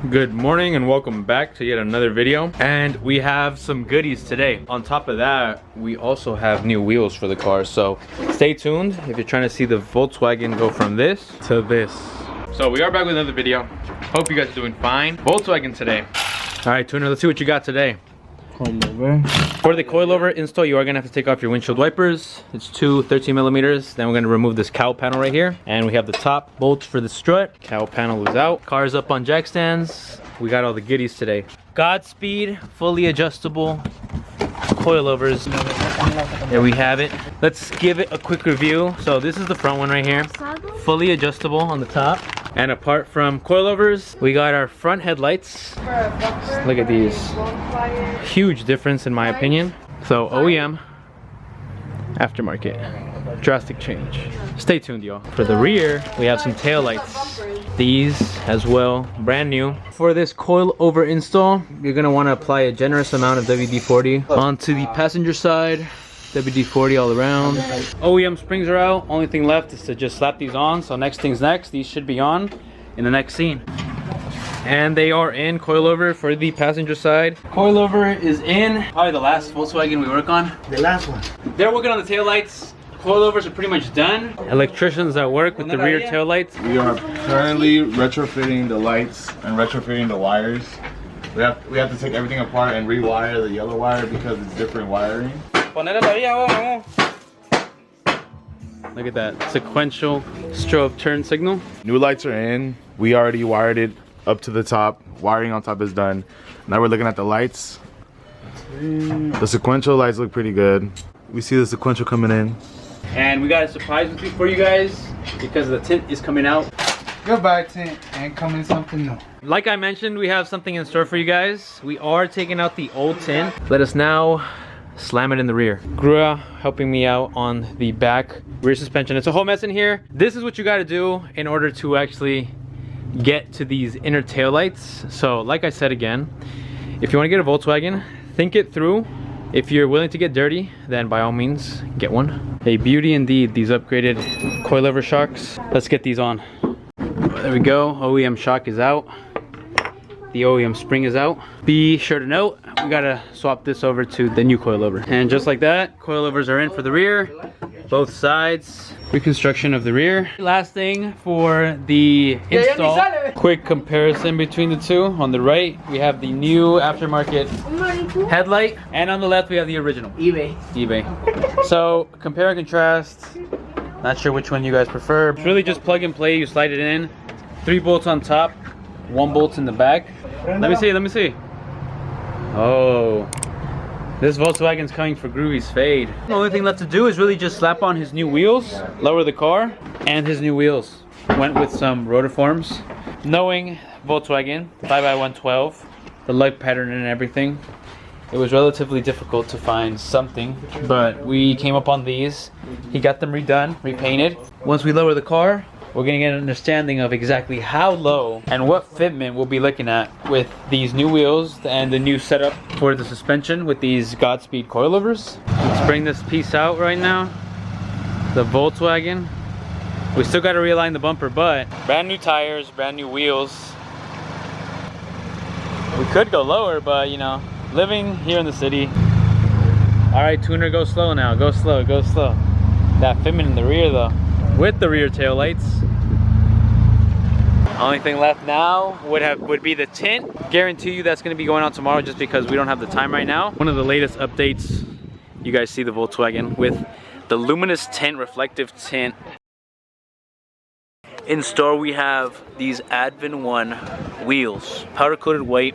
Good morning and welcome back to yet another video, and we have some goodies today. On top of that, we also have new wheels for the car, so stay tuned if you're trying to see the Volkswagen go from this to this. So we are back with another video. Hope you guys are doing fine. Volkswagen today. All right, Tuner, let's see what you got today. Coilover. For the coilover install, you are gonna have to take off your windshield wipers. It's two 13 millimeters. Then we're gonna remove this cowl panel right here. And we have the top bolts for the strut. Cowl panel is out. Car's up on jack stands. We got all the goodies today. Godspeed, fully adjustable coilovers. There we have it. Let's give it a quick review. So this is the front one right here. Fully adjustable on the top. And apart from coilovers, we got our front headlights. Look at these. Huge difference in my opinion. So OEM, aftermarket, drastic change. Stay tuned, y'all. For the rear, we have some tail lights. These as well, brand new. For this coilover install, you're gonna wanna apply a generous amount of WD-40 onto the passenger side. WD-40 all around. OEM springs are out. Only thing left is to just slap these on. So next thing's next. These should be on in the next scene. And they are in coilover for the passenger side. Coilover is in. Probably the last Volkswagen we work on. The last one. They're working on the taillights. Coilovers are pretty much done. Electricians that work with the rear taillights. We are currently retrofitting the lights and retrofitting the wires. We have to take everything apart and rewire the yellow wire because it's different wiring. Look at that sequential strobe turn signal. New lights are in. We already wired it up to the top. Wiring on top is done. Now we're looking at the lights. The sequential lights look pretty good. We see the sequential coming in. And we got a surprise for you guys because the tint is coming out. Goodbye tint, and coming something new. Like I mentioned, we have something in store for you guys. We are taking out the old tint. Let us now slam it in the rear. Grua helping me out on the back rear suspension. It's a whole mess in here. This is what you got to do in order to actually get to these inner tail lights. So like I said again, if you want to get a Volkswagen, think it through. If you're willing to get dirty, then by all means get one. A beauty indeed, these upgraded coilover shocks. Let's get these on. There we go. OEM shock is out. The OEM spring is out. Be sure to note, we gotta swap this over to the new coilover. And just like that, coilovers are in for the rear, both sides. Reconstruction of the rear. Last thing for the install, quick comparison between the two. On the right, we have the new aftermarket headlight, and on the left, we have the original. eBay. So compare and contrast. Not sure which one you guys prefer. It's really just plug and play. You slide it in. 3 bolts on top, 1 bolt in the back. Let me see. Oh, this Volkswagen's coming for Groovy's fade. The only thing left to do is really just slap on his new wheels, lower the car, and his new wheels. Went with some rotiforms. Knowing Volkswagen 5x112, the light pattern and everything, it was relatively difficult to find something, but we came up on these. He got them redone, repainted. Once we lower the car, we're gonna get an understanding of exactly how low and what fitment we'll be looking at with these new wheels and the new setup for the suspension with these Godspeed coilovers. Let's bring this piece out right now. The Volkswagen. We still gotta realign the bumper, but brand new tires, brand new wheels. We could go lower, but you know, living here in the city. All right, Tuner, go slow now. Go slow, go slow. That fitment in the rear though, with the rear tail lights. Only thing left now would be the tint. Guarantee you that's going to be going on tomorrow just because we don't have the time right now. One of the latest updates, you guys see the Volkswagen with the luminous tint, reflective tint. In store we have these Advent 1 wheels, powder coated white,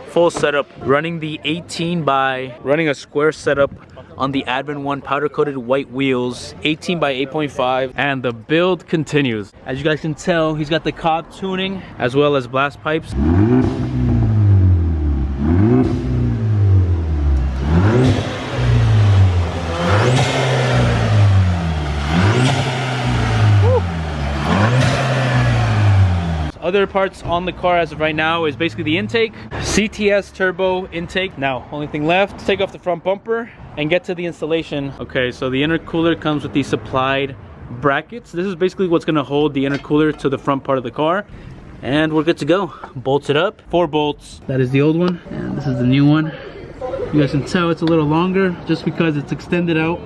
full setup, running a square setup on the Advent 1 powder coated white wheels, 18 by 8.5, and the build continues. As you guys can tell, he's got the COBB tuning as well as blast pipes. Other parts on the car as of right now is basically the intake, CTS turbo intake. Now, only thing left, take off the front bumper and get to the installation. Okay, so the intercooler comes with the supplied brackets. This is basically what's gonna hold the intercooler to the front part of the car. and we're good to go. Bolts it up. 4 bolts. That is the old one, and this is the new one. You guys can tell it's a little longer just because it's extended out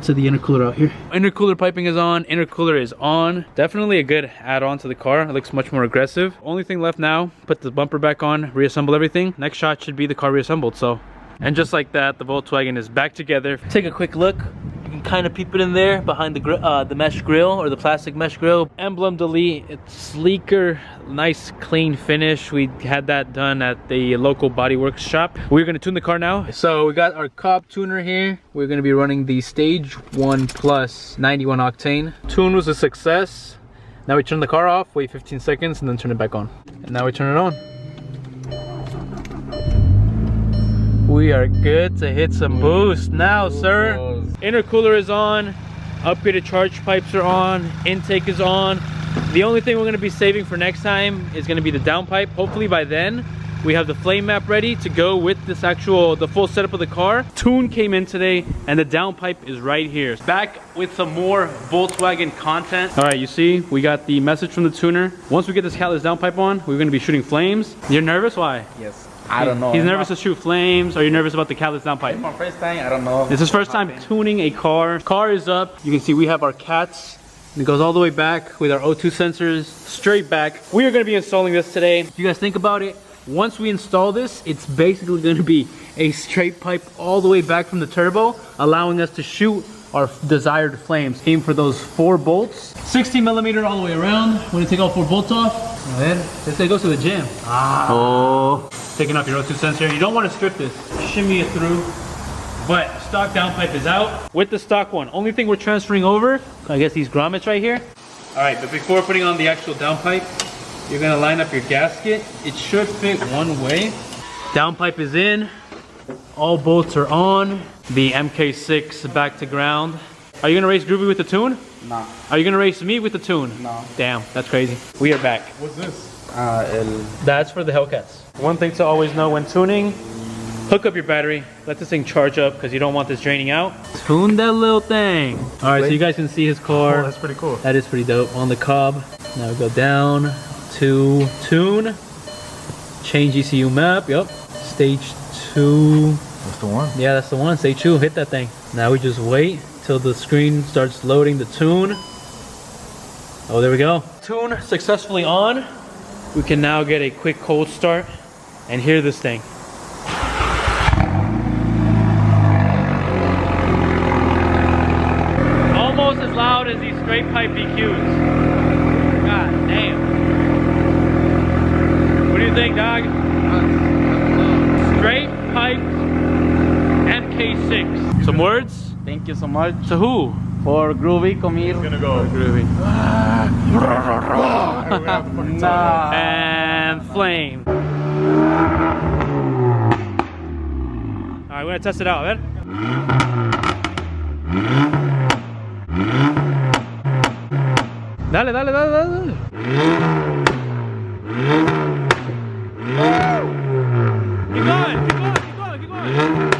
to the intercooler out here. Intercooler piping is on, intercooler is on. Definitely a good add-on to the car. It looks much more aggressive. Only thing left now, put the bumper back on, reassemble everything. Next shot should be the car reassembled, so. And just like that, the Volkswagen is back together. Take a quick look. You can kind of peep it in there behind the mesh grill, or the plastic mesh grill. Emblem delete, it's sleeker, nice clean finish. We had that done at the local body works shop. We're gonna tune the car now. So we got our COBB tuner here. We're gonna be running the Stage 1 Plus 91 octane. Tune was a success. Now we turn the car off, wait 15 seconds, and then turn it back on. And now we turn it on. We are good to hit some boost now, sir. Intercooler is on, upgraded charge pipes are on, intake is on. The only thing we're gonna be saving for next time is gonna be the downpipe. Hopefully by then, we have the flame map ready to go with this the full setup of the car. Tune came in today, and the downpipe is right here. Back with some more Volkswagen content. All right, you see, we got the message from the tuner. Once we get this catalyst downpipe on, we're gonna be shooting flames. You're nervous? Why? Yes. I don't know. He's nervous to shoot flames. Are you nervous about the catalyst downpipe? It's my first time. I don't know. This is first time tuning a car. Car is up. You can see we have our cats. And it goes all the way back with our O2 sensors, straight back. We are gonna be installing this today. If you guys think about it, once we install this, it's basically gonna be a straight pipe all the way back from the turbo, allowing us to shoot our desired flames. Aim for those 4 bolts. 60mm all the way around. We're gonna take all 4 bolts off. And then this thing goes to the gym. Oh. Taking off your O2 sensor. You don't want to strip this. Shimmy it through. But stock downpipe is out with the stock one. Only thing we're transferring over, I guess these grommets right here. All right, but before putting on the actual downpipe, you're gonna line up your gasket. It should fit one way. Downpipe is in. All bolts are on. The MK6 back to ground. Are you gonna race Groovy with the tune? No. Are you gonna race me with the tune? No. Damn, that's crazy. We are back. What's this? That's for the Hellcats. One thing to always know when tuning, hook up your battery, let this thing charge up because you don't want this draining out. Tune that little thing. All right, so you guys can see his car. Oh, that's pretty cool. That is pretty dope. On the COBB. Now we go down to tune. Change ECU map, yep. Stage 2. That's the one. Yeah, that's the one. Stage 2, hit that thing. Now we just wait till the screen starts loading the tune. Oh, there we go. Tune successfully on. We can now get a quick cold start and hear this thing. Almost as loud as these straight pipe EQs. God damn. What do you think, dog? Straight pipe MK6. Some words? Thank you so much To who? for Groovy. Come here. Gonna go. Groovy. Nah. And flame. Alright, we're gonna test it out, man. Dale, dale, dale, dale. Keep going, keep going, keep going, keep going.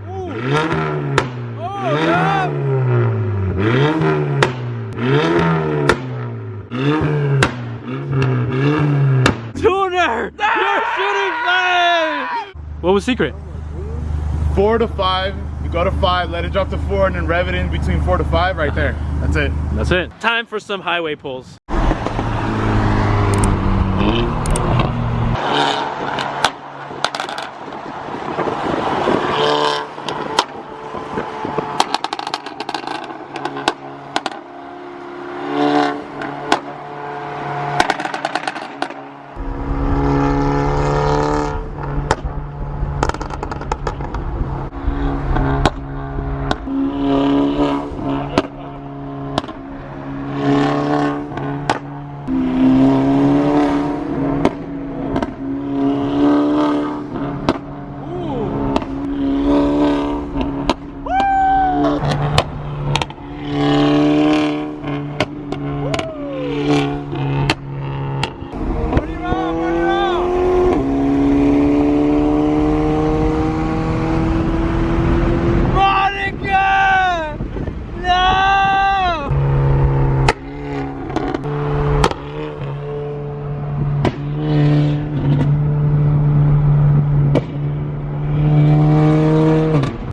Ooh. Oh, yeah. Tuner! You're shooting flame! What was secret? 4 to 5. You go to 5, let it drop to 4, and then rev it in between 4 to 5 right there. That's it. That's it. Time for some highway pulls.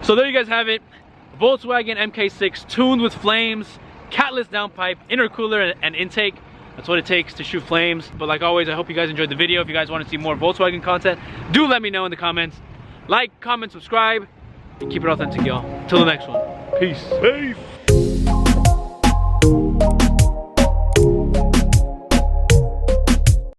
So there you guys have it. Volkswagen MK6 tuned with flames, catless downpipe, intercooler, and intake. That's what it takes to shoot flames. But like always, I hope you guys enjoyed the video. If you guys want to see more Volkswagen content, do let me know in the comments. Like, comment, subscribe, and keep it authentic, y'all. Till the next one. Peace. Peace.